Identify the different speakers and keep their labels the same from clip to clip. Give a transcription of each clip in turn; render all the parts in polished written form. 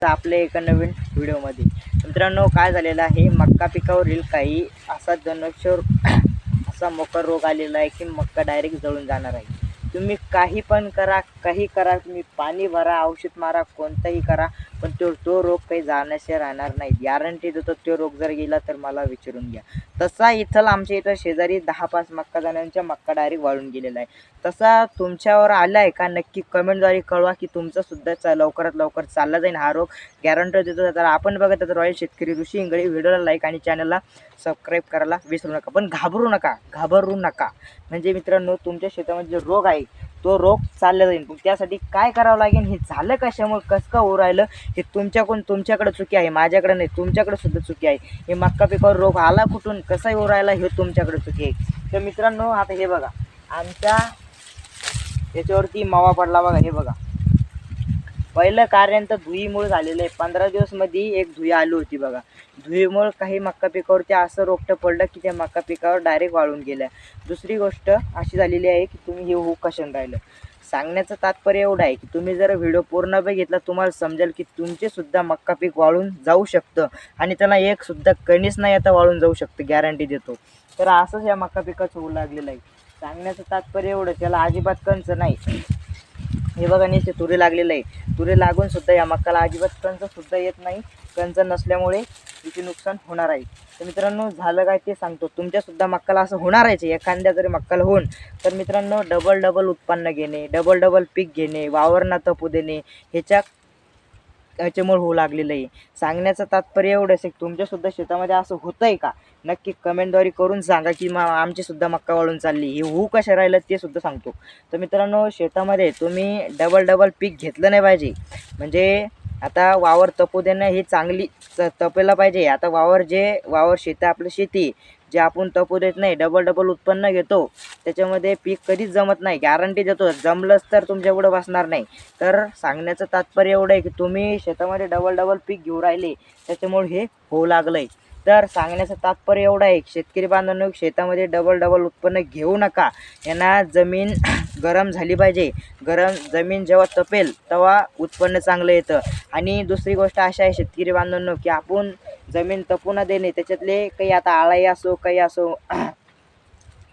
Speaker 1: आपल्या एका नवीन व्हिडिओमध्ये. मित्रांनो, काय झालेलं आहे, मक्का पिकावरील काही असा जणक्षर असा मकर रोग आलेला आहे की मक्का डायरेक्ट जळून जाणार आहे. तुम्ही काही पण करा, काही करा, तुम्ही पाणी भरा, औषध मारा, कोणताही करा, पण तो रोग काही जाण्याशिवाय राहणार नाही. गॅरंटी देतो, तो रोग जर गेला तर मला विचारून घ्या. तसा इथं आमच्या इथं शेजारी 10-5 मक्का जणांच्या मक्का डायरेक्ट वाळून गेलेला आहे. तसा तुमच्यावर आला आहे का, नक्की कमेंटद्वारे कळवा की तुमचा सुद्धा लवकरात लवकर चालला जाईल हा रोग. गॅरंटी देतो. तर आपण बघत आहोत रॉयल शेतकरी ऋषी इंगळे. व्हिडिओला लाईक आणि चॅनलला सबस्क्राईब करायला विसरू नका. पण घाबरू नका. म्हणजे मित्रांनो, तुमच्या शेतामध्ये जो रोग आहे तो रोग चालला जाईल. पण त्यासाठी काय करावं लागेल, हे झालं कशामुळे, कसं का होऊ राहिलं, हे तुमच्याकडे चुकी आहे, माझ्याकडे नाही, तुमच्याकडे सुद्धा चुकी आहे. हे मक्का पिकावर रोग आला कुठून, कसा येऊ राहिला, हे तुमच्याकडे चुकी आहे. तर मित्रांनो, आता हे बघा, आमच्या याच्यावरती मावा पडला बघा. हे बघा, पहिलं कारण तर धुईमुळे झालेलं आहे. 15 दिवसमध्ये एक धुई आली होती बघा. धुईमुळे काही मक्का पिकावरती असं रोगटं पडलं की त्या मक्का पिकावर डायरेक्ट वाळून गेल्या. दुसरी गोष्ट अशी झालेली आहे की तुम्ही हे होऊ कशाने राहिलं. सांगण्याचं तात्पर्य एवढं आहे की तुम्ही जर व्हिडिओ पूर्ण बघितला, तुम्हाला समजेल की तुमचे सुद्धा मक्का पीक वाळून जाऊ शकतं आणि त्याला एक सुद्धा कणीस नाही आता वाळून जाऊ शकतं, गॅरंटी देतो. तर असंच या मक्का पिकाचं होऊ लागलेलं आहे. सांगण्याचं तात्पर्य एवढं, त्याला अजिबात कंच नाही. हे बघा, नुसते तुरे लागलेलं आहे. तुरे लागून सुद्धा या मक्काला अजिबात कंच सुद्धा येत नाही. कंच नसल्यामुळे तिचे नुकसान होणार आहे. तर मित्रांनो, झालं काय ते सांगतो. तुमच्या सुद्धा मक्काला असं होणार आहे. एखाद्या जरी मक्काला होऊन, तर मित्रांनो, डबल उत्पन्न घेणे, डबल पीक घेणे, वावरना तपू देणे, ह्याच्यामुळे होऊ लागलेलं आहे. सांगण्याचं तात्पर्य एवढंच आहे, तुमच्यासुद्धा शेतामध्ये असं होतं आहे का, नक्की कमेंटद्वारे करून सांगा की आमची सुद्धा मक्का वाळून चालली. हे होऊ कशा राहिलं ते सुद्धा सांगतो. तर मित्रांनो, शेतामध्ये तुम्ही डबल पीक घेतलं नाही पाहिजे. म्हणजे आता वावर तपू देणं ही चांगली तपेला पाहिजे. आता वावर शेती आपलं शेती जे आपण तपू देत नाही, डबल उत्पन्न घेतो, त्याच्यामध्ये पीक कधीच जमत नाही. गॅरंटी देतो, जमलंच तर तुमच्या पुढं बसणार नाही. तर सांगण्याचं तात्पर्य एवढं आहे की तुम्ही शेतामध्ये डबल पीक घेऊ राहिले, त्याच्यामुळे हे होऊ लागलं आहे. तर सांगण्याचं तात्पर्य एवढं आहे, शेतकरी बांधवांनो, शेतामध्ये डबल उत्पन्न घेऊ नका. यांना जमीन गरम झाली पाहिजे. गरम जमीन जेव्हा तपेल तेव्हा उत्पन्न चांगलं येतं. आणि दुसरी गोष्ट अशी आहे शेतकरी बांधवांनो, की आपण जमीन तपू न देणे, त्याच्यातले काही आता आळाई असो, काही असो,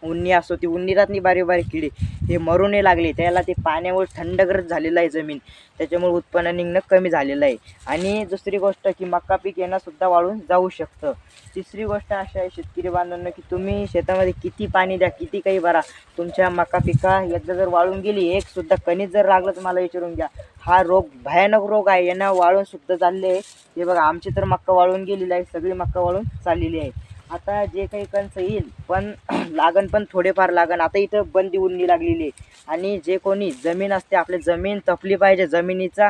Speaker 1: उन्नी असो, ती उन्नीरातनी बारीक किडे हे मरू नाही लागले, त्याला ते पाण्यामुळे थंडग्रस्त झालेलं आहे जमीन, त्याच्यामुळे उत्पन्न निघणं कमी झालेलं आहे. आणि दुसरी गोष्ट की मक्का पीक येणंसुद्धा वाळून जाऊ शकतं. तिसरी गोष्ट अशी आहे शेतकरी बांधवांना, की तुम्ही शेतामध्ये किती पाणी द्या, किती काही भरा, तुमच्या मक्का पिका एकदा जर वाळून गेली, एक सुद्धा कणीस जर लागलं तर मला विचारून घ्या. हा रोग भयानक रोग आहे, यांना वाळून सुद्धा चालले आहे. हे बघा, आमची तर मक्का वाळून गेलेली आहे, सगळी मक्का वाळून चाललेली आहे. आता जे काही कंच येईल, पण लागण पण थोडेफार लागण. आता इथं बंदी उन्नी लागलेली आहे. आणि जे कोणी जमीन असते, आपली जमीन तपली पाहिजे, जमिनीचा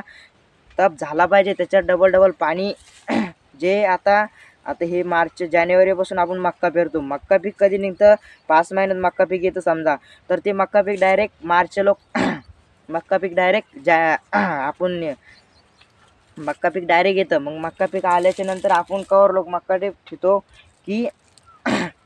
Speaker 1: तप झाला पाहिजे, त्याच्यात डबल पाणी जे आता हे मार्च जानेवारीपासून आपण मक्का पेरतो. मक्का पीक कधी निघतं, 5 महिन्यात मक्का पीक येतं समजा, तर ते मक्का पीक डायरेक्ट मार्च मक्का पीक डायरेक्ट आपण मक्का पीक डायरेक्ट येतं. मग मक्का पीक आल्याच्या नंतर आपण कवर लोक मक्का पीक ठेवतो की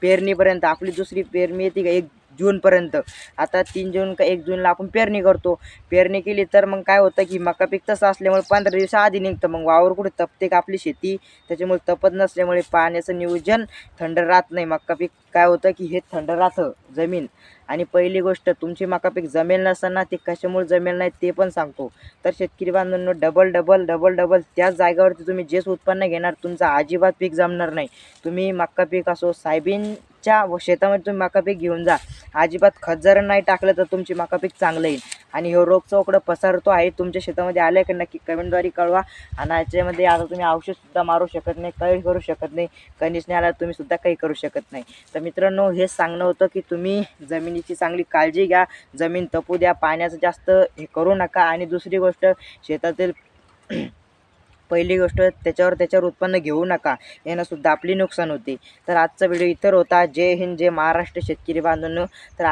Speaker 1: पेरणीपर्यंत. आपली दुसरी पेरणी येते का 1 जूनपर्यंत. आता 3 जून का 1 जूनला आपण पेरणी करतो. पेरणी केली तर मग काय होतं की मक्का पीक तसं असल्यामुळे 15 दिवस आधी निघतं. मग वावर कुठे तपते का आपली शेती, त्याच्यामुळे तपत नसल्यामुळे पाण्याचं नियोजन थंड राहत नाही. मक्का पीक काय होतं की हे थंड राहतं जमीन. आणि पहिली गोष्ट, तुमची मक्का पीक जमेल नसताना ते कशामुळे जमेल नाही ते पण सांगतो. तर शेतकरी बांधवांनो, डबल त्याच जागेवरती तुम्ही जेच उत्पन्न घेणार, तुमचं अजिबात पीक जमणार नाही. तुम्ही मक्का पीक असो, सोयाबीनच्या शेतामध्ये तुम्ही मक्का पीक घेऊन जा, अजिबात खत जर नाही टाकलं तर तुमची मक्का पीक चांगलं येईल. आणि हे रोग चौकडं पसरतो आहे, तुमच्या शेतामध्ये आले की नक्की कमेंटद्वारे कळवा. आणि याच्यामध्ये आता तुम्ही औषधसुद्धा मारू शकत नाही, काही करू शकत नाही, कणीस नाही आला तुम्ही सुद्धा काही करू शकत नाही. तर मित्रांनो, हेच सांगणं होतं की तुम्ही जमिनीची चांगली काळजी घ्या, जमीन तपू द्या, पाण्याचं जास्त हे करू नका. आणि दुसरी गोष्ट, शेतातील पहिली गोष्ट, त्याच्यावर उत्पन्न घेऊ नका, यानं सुद्धा आपली नुकसान होते. तर आजचा व्हिडिओ इतर होता. जय हिंद, जय महाराष्ट्र शेतकरी बांधवांनो. तर